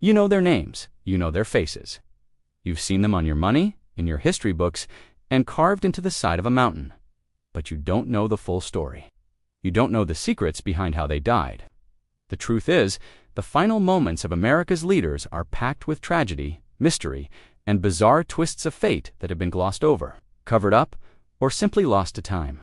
You know their names, you know their faces. You've seen them on your money, in your history books, and carved into the side of a mountain. But you don't know the full story. You don't know the secrets behind how they died. The truth is, the final moments of America's leaders are packed with tragedy, mystery, and bizarre twists of fate that have been glossed over, covered up, or simply lost to time.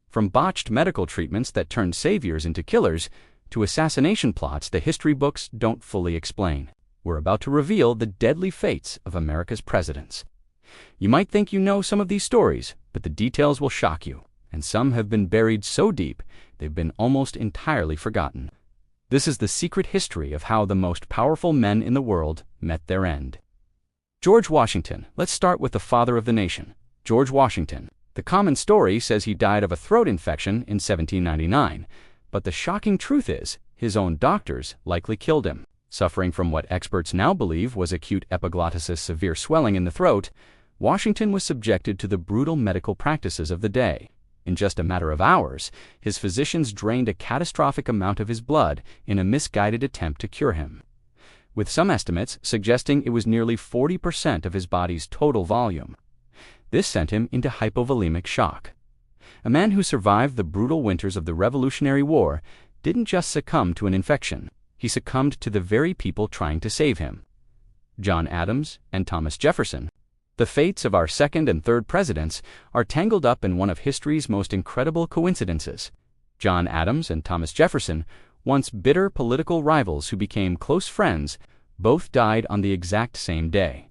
From botched medical treatments that turned saviors into killers, to assassination plots the history books don't fully explain, we're about to reveal the deadly fates of America's presidents. You might think you know some of these stories, but the details will shock you, and some have been buried so deep they've been almost entirely forgotten. This is the secret history of how the most powerful men in the world met their end. George Washington. Let's start with the father of the nation, George Washington. The common story says he died of a throat infection in 1799, but the shocking truth is, his own doctors likely killed him. Suffering from what experts now believe was acute epiglottitis, severe swelling in the throat, Washington was subjected to the brutal medical practices of the day. In just a matter of hours, his physicians drained a catastrophic amount of his blood in a misguided attempt to cure him, with some estimates suggesting it was nearly 40% of his body's total volume. This sent him into hypovolemic shock. A man who survived the brutal winters of the Revolutionary War didn't just succumb to an infection, he succumbed to the very people trying to save him. John Adams and Thomas Jefferson. The fates of our second and third presidents are tangled up in one of history's most incredible coincidences. John Adams and Thomas Jefferson, once bitter political rivals who became close friends, both died on the exact same day,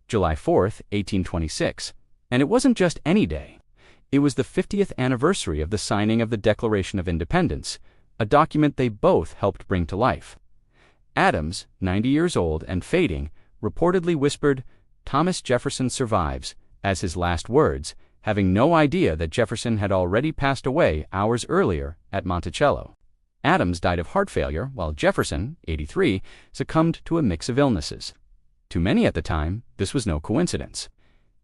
July 4th, 1826. And it wasn't just any day. It was the 50th anniversary of the signing of the Declaration of Independence, a document they both helped bring to life. Adams, 90 years old and fading, reportedly whispered, "Thomas Jefferson survives," as his last words, having no idea that Jefferson had already passed away hours earlier at Monticello. Adams died of heart failure, while Jefferson, 83, succumbed to a mix of illnesses. To many at the time, this was no coincidence.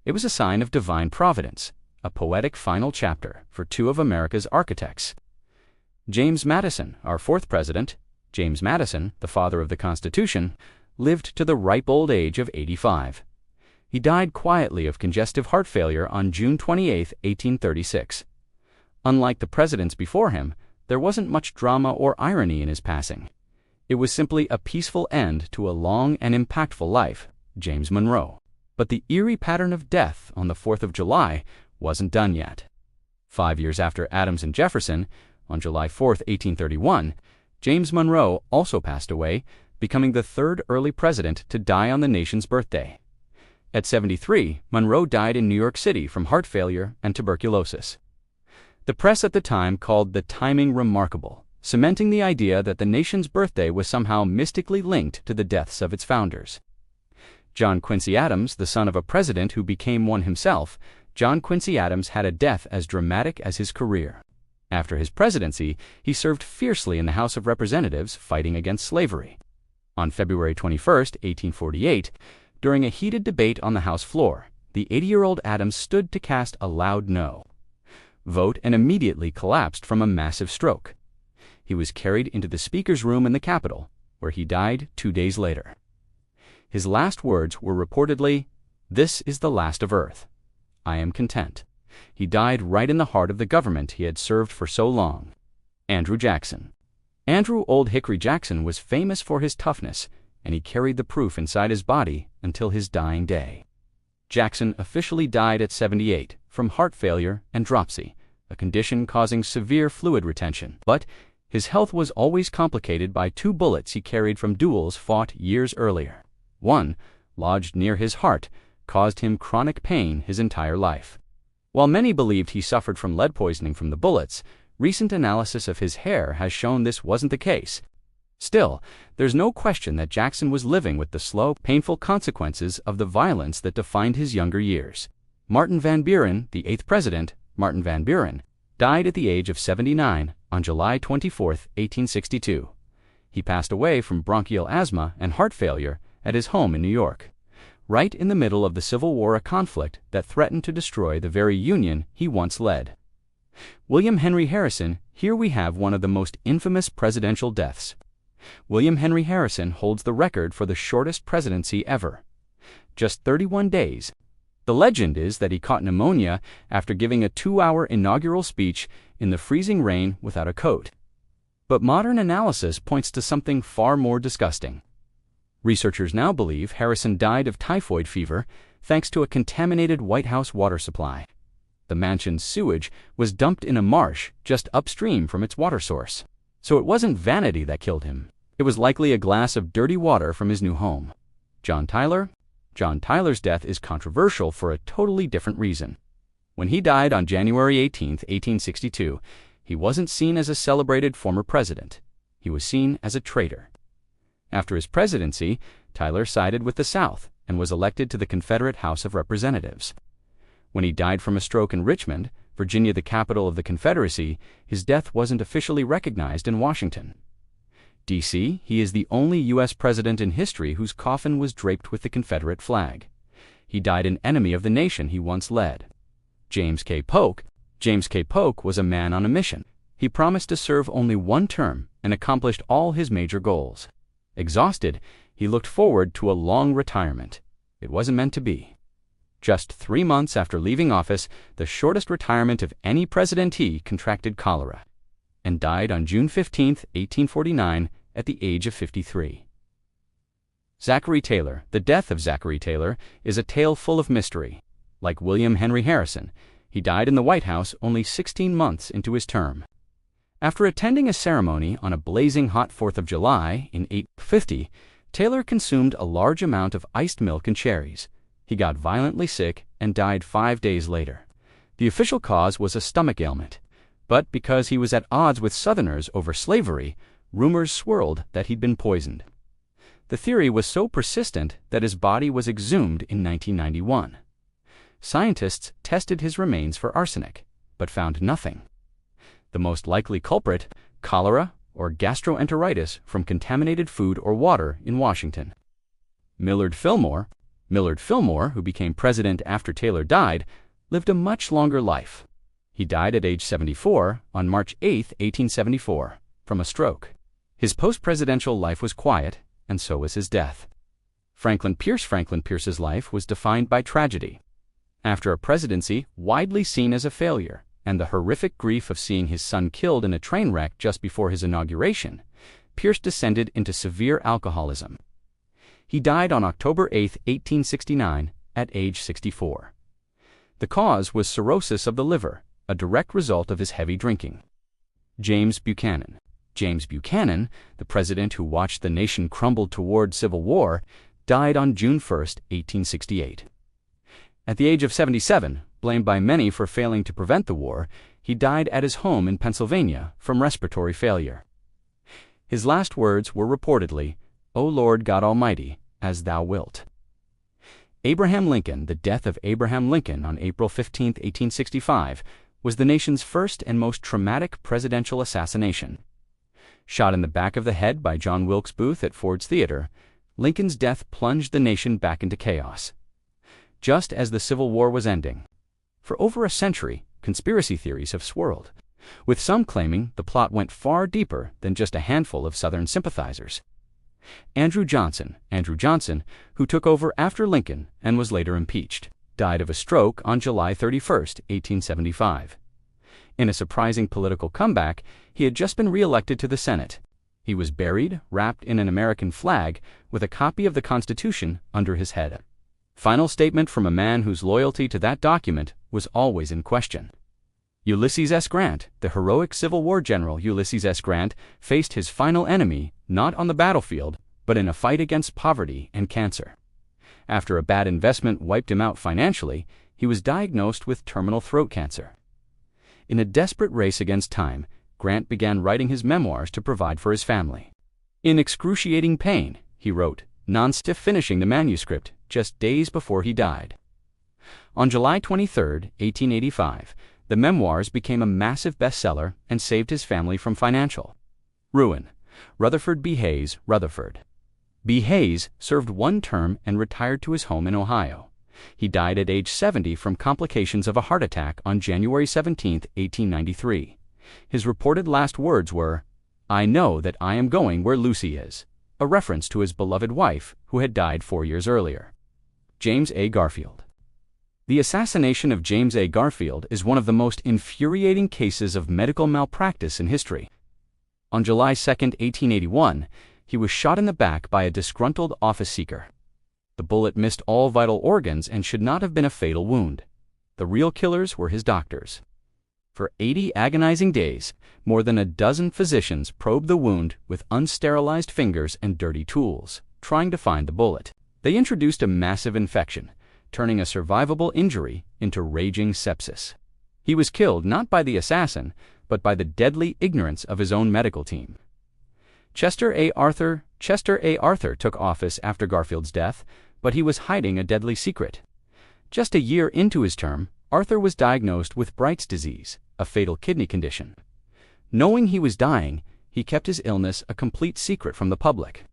It was a sign of divine providence, a poetic final chapter for two of America's architects. James Madison, our fourth president, James Madison, the father of the Constitution, lived to the ripe old age of 85. He died quietly of congestive heart failure on June 28, 1836. Unlike the presidents before him, there wasn't much drama or irony in his passing. It was simply a peaceful end to a long and impactful life, James Monroe. But the eerie pattern of death on the 4th of July wasn't done yet. 5 years after Adams and Jefferson, on July 4, 1831, James Monroe also passed away, becoming the third early president to die on the nation's birthday. At 73, Monroe died in New York City from heart failure and tuberculosis. The press at the time called the timing remarkable, cementing the idea that the nation's birthday was somehow mystically linked to the deaths of its founders. John Quincy Adams, the son of a president who became one himself, John Quincy Adams had a death as dramatic as his career. After his presidency, he served fiercely in the House of Representatives fighting against slavery. On February 21, 1848, during a heated debate on the House floor, the 80-year-old Adams stood to cast a loud no vote and immediately collapsed from a massive stroke. He was carried into the Speaker's room in the Capitol, where he died 2 days later. His last words were reportedly, "This is the last of Earth. I am content." He died right in the heart of the government he had served for so long. Andrew Jackson. Andrew Old Hickory Jackson was famous for his toughness, and he carried the proof inside his body until his dying day. Jackson officially died at 78 from heart failure and dropsy, a condition causing severe fluid retention. But his health was always complicated by 2 bullets he carried from duels fought years earlier. One, lodged near his heart, caused him chronic pain his entire life. While many believed he suffered from lead poisoning from the bullets, recent analysis of his hair has shown this wasn't the case. Still, there's no question that Jackson was living with the slow, painful consequences of the violence that defined his younger years. Martin Van Buren, the 8th president, Martin Van Buren, died at the age of 79 on July 24, 1862. He passed away from bronchial asthma and heart failure at his home in New York, right in the middle of the Civil War, a conflict that threatened to destroy the very Union he once led. William Henry Harrison. Here we have one of the most infamous presidential deaths. William Henry Harrison holds the record for the shortest presidency ever. Just 31 days. The legend is that he caught pneumonia after giving a 2-hour inaugural speech in the freezing rain without a coat. But modern analysis points to something far more disgusting. Researchers now believe Harrison died of typhoid fever thanks to a contaminated White House water supply. The mansion's sewage was dumped in a marsh just upstream from its water source. So it wasn't vanity that killed him. It was likely a glass of dirty water from his new home. John Tyler? John Tyler's death is controversial for a totally different reason. When he died on January 18, 1862, he wasn't seen as a celebrated former president. He was seen as a traitor. After his presidency, Tyler sided with the South and was elected to the Confederate House of Representatives. When he died from a stroke in Richmond, Virginia, the capital of the Confederacy, his death wasn't officially recognized in Washington. D.C., he is the only U.S. president in history whose coffin was draped with the Confederate flag. He died an enemy of the nation he once led. James K. Polk was a man on a mission. He promised to serve only one term and accomplished all his major goals. Exhausted, he looked forward to a long retirement. It wasn't meant to be. Just 3 months after leaving office, the shortest retirement of any presidentee contracted cholera and died on June 15, 1849, at the age of 53. Zachary Taylor. The death of Zachary Taylor is a tale full of mystery. Like William Henry Harrison, he died in the White House only 16 months into his term. After attending a ceremony on a blazing hot 4th of July in 1850, Taylor consumed a large amount of iced milk and cherries. He got violently sick and died 5 days later. The official cause was a stomach ailment, but because he was at odds with Southerners over slavery, rumors swirled that he'd been poisoned. The theory was so persistent that his body was exhumed in 1991. Scientists tested his remains for arsenic, but found nothing. The most likely culprit, cholera or gastroenteritis from contaminated food or water in Washington. Millard Fillmore, who became president after Taylor died, lived a much longer life. He died at age 74 on March 8, 1874, from a stroke. His post-presidential life was quiet, and so was his death. Franklin Pierce's life was defined by tragedy. After a presidency widely seen as a failure, and the horrific grief of seeing his son killed in a train wreck just before his inauguration, Pierce descended into severe alcoholism. He died on October 8, 1869, at age 64. The cause was cirrhosis of the liver, a direct result of his heavy drinking. James Buchanan, the president who watched the nation crumble toward civil war, died on June 1, 1868. At the age of 77, blamed by many for failing to prevent the war, he died at his home in Pennsylvania from respiratory failure. His last words were reportedly, "O Lord God Almighty, as thou wilt." Abraham Lincoln. The death of Abraham Lincoln on April 15, 1865, was the nation's first and most traumatic presidential assassination. Shot in the back of the head by John Wilkes Booth at Ford's Theater, Lincoln's death plunged the nation back into chaos. Just as the Civil War was ending. For over a century, conspiracy theories have swirled, with some claiming the plot went far deeper than just a handful of Southern sympathizers. Andrew Johnson, who took over after Lincoln and was later impeached, died of a stroke on July 31, 1875. In a surprising political comeback, he had just been re-elected to the Senate. He was buried, wrapped in an American flag, with a copy of the Constitution under his head. Final statement from a man whose loyalty to that document was always in question. Ulysses S. Grant, the heroic Civil War general Ulysses S. Grant, faced his final enemy not on the battlefield, but in a fight against poverty and cancer. After a bad investment wiped him out financially, he was diagnosed with terminal throat cancer. In a desperate race against time, Grant began writing his memoirs to provide for his family. In excruciating pain, he wrote, non-stiff finishing the manuscript just days before he died. On July 23, 1885, the memoirs became a massive bestseller and saved his family from financial ruin. Rutherford B. Hayes, Rutherford. B. Hayes served one term and retired to his home in Ohio. He died at age 70 from complications of a heart attack on January 17, 1893. His reported last words were, I know that I am going where Lucy is, a reference to his beloved wife who had died 4 years earlier. James A. Garfield. The assassination of James A. Garfield is one of the most infuriating cases of medical malpractice in history. On July 2, 1881, he was shot in the back by a disgruntled office seeker. The bullet missed all vital organs and should not have been a fatal wound. The real killers were his doctors. For 80 agonizing days, more than a dozen physicians probed the wound with unsterilized fingers and dirty tools, trying to find the bullet. They introduced a massive infection, turning a survivable injury into raging sepsis. He was killed not by the assassin, but by the deadly ignorance of his own medical team. Chester A. Arthur took office after Garfield's death, but he was hiding a deadly secret. Just a year into his term, Arthur was diagnosed with Bright's disease, a fatal kidney condition. Knowing he was dying, he kept his illness a complete secret from the public.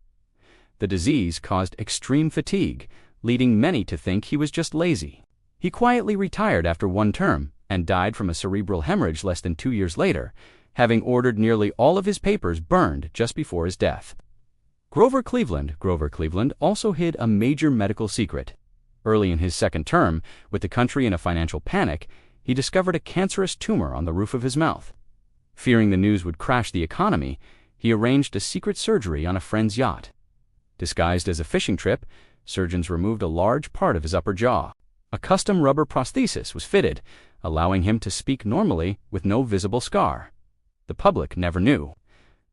The disease caused extreme fatigue, leading many to think he was just lazy. He quietly retired after one term and died from a cerebral hemorrhage less than 2 years later, having ordered nearly all of his papers burned just before his death. Grover Cleveland also hid a major medical secret. Early in his second term, with the country in a financial panic, he discovered a cancerous tumor on the roof of his mouth. Fearing the news would crash the economy, he arranged a secret surgery on a friend's yacht. Disguised as a fishing trip, surgeons removed a large part of his upper jaw. A custom rubber prosthesis was fitted, allowing him to speak normally with no visible scar. The public never knew.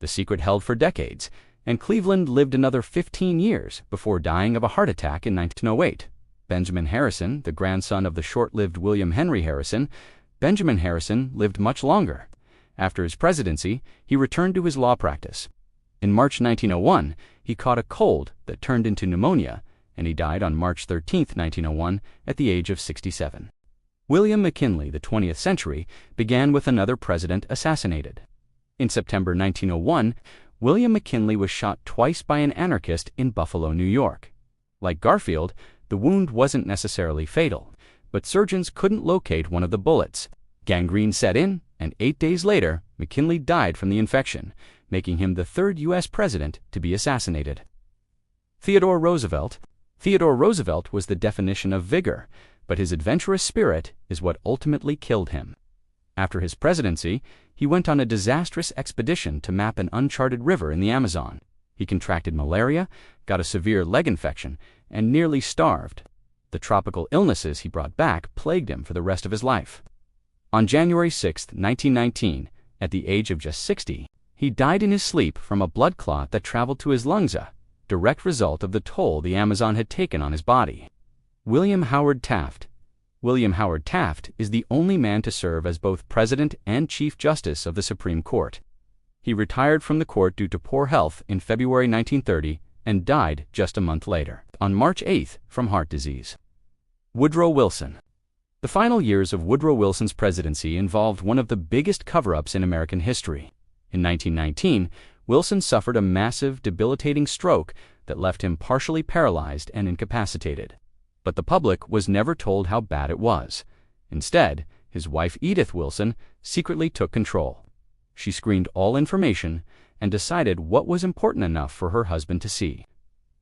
The secret held for decades, and Cleveland lived another 15 years before dying of a heart attack in 1908. Benjamin Harrison, the grandson of the short-lived William Henry Harrison, Benjamin Harrison lived much longer. After his presidency, he returned to his law practice. In March 1901, he caught a cold that turned into pneumonia, and he died on March 13, 1901, at the age of 67. William McKinley, the 20th century, began with another president assassinated. In September 1901, William McKinley was shot twice by an anarchist in Buffalo, New York. Like Garfield, the wound wasn't necessarily fatal, but surgeons couldn't locate one of the bullets. Gangrene set in, and 8 days later, McKinley died from the infection, making him the third U.S. president to be assassinated. Theodore Roosevelt was the definition of vigor, but his adventurous spirit is what ultimately killed him. After his presidency, he went on a disastrous expedition to map an uncharted river in the Amazon. He contracted malaria, got a severe leg infection, and nearly starved. The tropical illnesses he brought back plagued him for the rest of his life. On January 6, 1919, at the age of just 60, he died in his sleep from a blood clot that traveled to his lungs, a direct result of the toll the Amazon had taken on his body. William Howard Taft is the only man to serve as both President and Chief Justice of the Supreme Court. He retired from the court due to poor health in February 1930 and died just a month later, on March 8, from heart disease. Woodrow Wilson. The final years of Woodrow Wilson's presidency involved one of the biggest cover-ups in American history. In 1919, Wilson suffered a massive, debilitating stroke that left him partially paralyzed and incapacitated. But the public was never told how bad it was. Instead, his wife Edith Wilson secretly took control. She screened all information and decided what was important enough for her husband to see,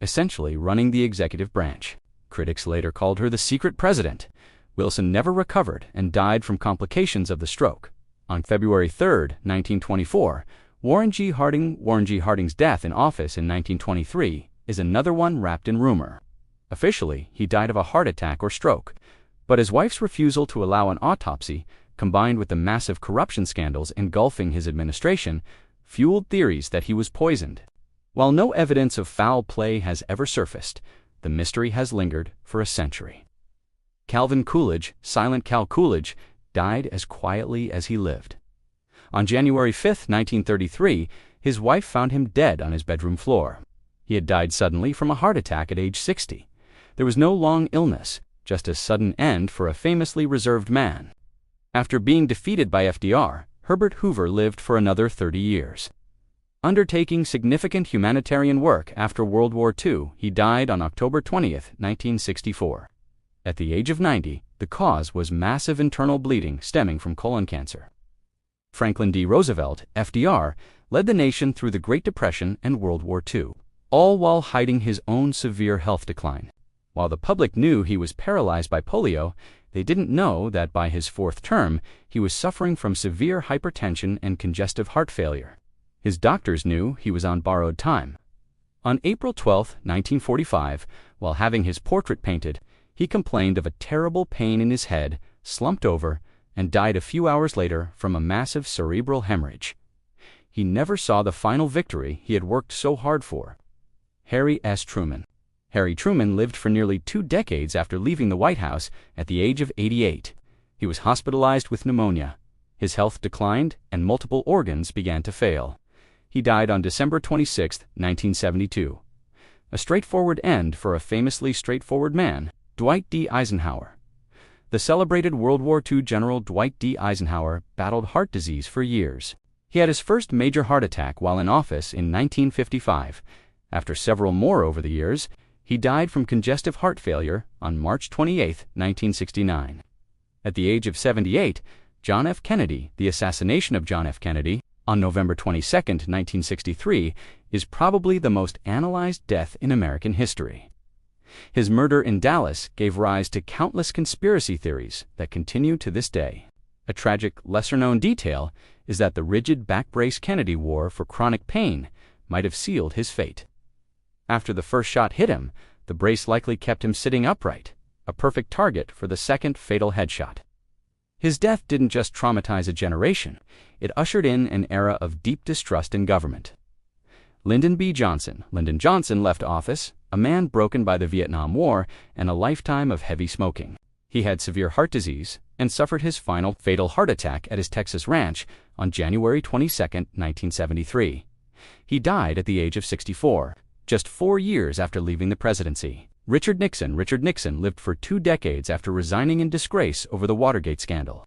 essentially running the executive branch. Critics later called her the secret president. Wilson never recovered and died from complications of the stroke. On February 3, 1924, Warren G. Harding's death in office in 1923 is another one wrapped in rumor. Officially, he died of a heart attack or stroke, but his wife's refusal to allow an autopsy, combined with the massive corruption scandals engulfing his administration, fueled theories that he was poisoned. While no evidence of foul play has ever surfaced, the mystery has lingered for a century. Calvin Coolidge, Silent Cal Coolidge, died as quietly as he lived. On January 5, 1933, his wife found him dead on his bedroom floor. He had died suddenly from a heart attack at age 60. There was no long illness, just a sudden end for a famously reserved man. After being defeated by FDR, Herbert Hoover lived for another 30 years. Undertaking significant humanitarian work after World War II, he died on October 20, 1964. At the age of 90, the cause was massive internal bleeding stemming from colon cancer. Franklin D. Roosevelt, FDR, led the nation through the Great Depression and World War II, all while hiding his own severe health decline. While the public knew he was paralyzed by polio, they didn't know that by his fourth term, he was suffering from severe hypertension and congestive heart failure. His doctors knew he was on borrowed time. On April 12, 1945, while having his portrait painted, he complained of a terrible pain in his head, slumped over, and died a few hours later from a massive cerebral hemorrhage. He never saw the final victory he had worked so hard for. Harry S. Truman. Harry Truman lived for nearly 2 decades after leaving the White House at the age of 88. He was hospitalized with pneumonia. His health declined and multiple organs began to fail. He died on December 26, 1972. A straightforward end for a famously straightforward man, Dwight D. Eisenhower. The celebrated World War II General Dwight D. Eisenhower battled heart disease for years. He had his first major heart attack while in office in 1955. After several more over the years, he died from congestive heart failure on March 28, 1969. At the age of 78, John F. Kennedy, the assassination of John F. Kennedy, on November 22, 1963, is probably the most analyzed death in American history. His murder in Dallas gave rise to countless conspiracy theories that continue to this day. A tragic, lesser-known detail is that the rigid back brace Kennedy wore for chronic pain might have sealed his fate. After the first shot hit him, the brace likely kept him sitting upright, a perfect target for the second fatal headshot. His death didn't just traumatize a generation, it ushered in an era of deep distrust in government. Lyndon B. Johnson. Lyndon Johnson left office, a man broken by the Vietnam War and a lifetime of heavy smoking. He had severe heart disease and suffered his final fatal heart attack at his Texas ranch on January 22, 1973. He died at the age of 64. Just 4 years after leaving the presidency. Richard Nixon. Richard Nixon lived for 2 decades after resigning in disgrace over the Watergate scandal.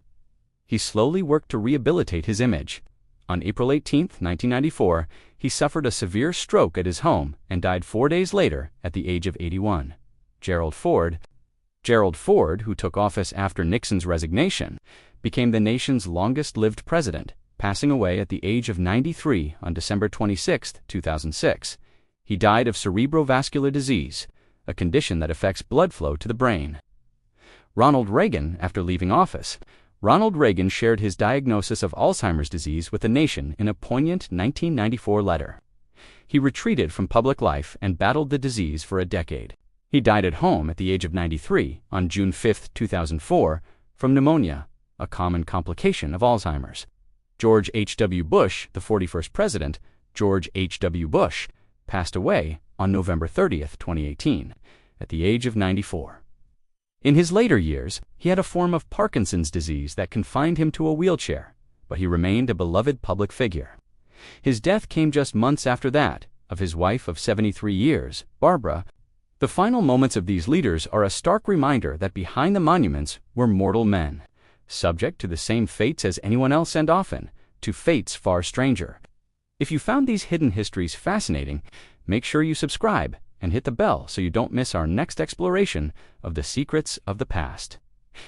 He slowly worked to rehabilitate his image. On April 18, 1994, he suffered a severe stroke at his home and died 4 days later at the age of 81. Gerald Ford. Gerald Ford, who took office after Nixon's resignation, became the nation's longest-lived president, passing away at the age of 93 on December 26, 2006. He died of cerebrovascular disease, a condition that affects blood flow to the brain. Ronald Reagan. After leaving office, Ronald Reagan shared his diagnosis of Alzheimer's disease with the nation in a poignant 1994 letter. He retreated from public life and battled the disease for a decade. He died at home at the age of 93 on June 5, 2004, from pneumonia, a common complication of Alzheimer's. George H.W. Bush, the 41st president, George H.W. Bush, passed away on November 30, 2018, at the age of 94. In his later years, he had a form of Parkinson's disease that confined him to a wheelchair, but he remained a beloved public figure. His death came just months after that of his wife of 73 years, Barbara. The final moments of these leaders are a stark reminder that behind the monuments were mortal men, subject to the same fates as anyone else and often to fates far stranger. If you found these hidden histories fascinating, make sure you subscribe and hit the bell so you don't miss our next exploration of the secrets of the past.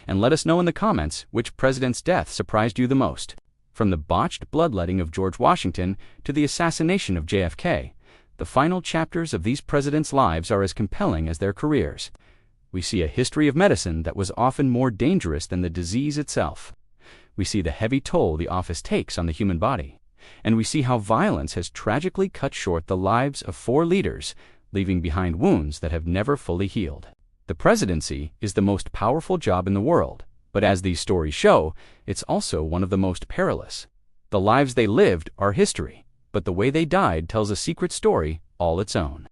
And let us know in the comments which president's death surprised you the most. From the botched bloodletting of George Washington to the assassination of JFK, the final chapters of these presidents' lives are as compelling as their careers. We see a history of medicine that was often more dangerous than the disease itself. We see the heavy toll the office takes on the human body. And we see how violence has tragically cut short the lives of 4 leaders, leaving behind wounds that have never fully healed. The presidency is the most powerful job in the world, but as these stories show, it's also one of the most perilous. The lives they lived are history, but the way they died tells a secret story all its own.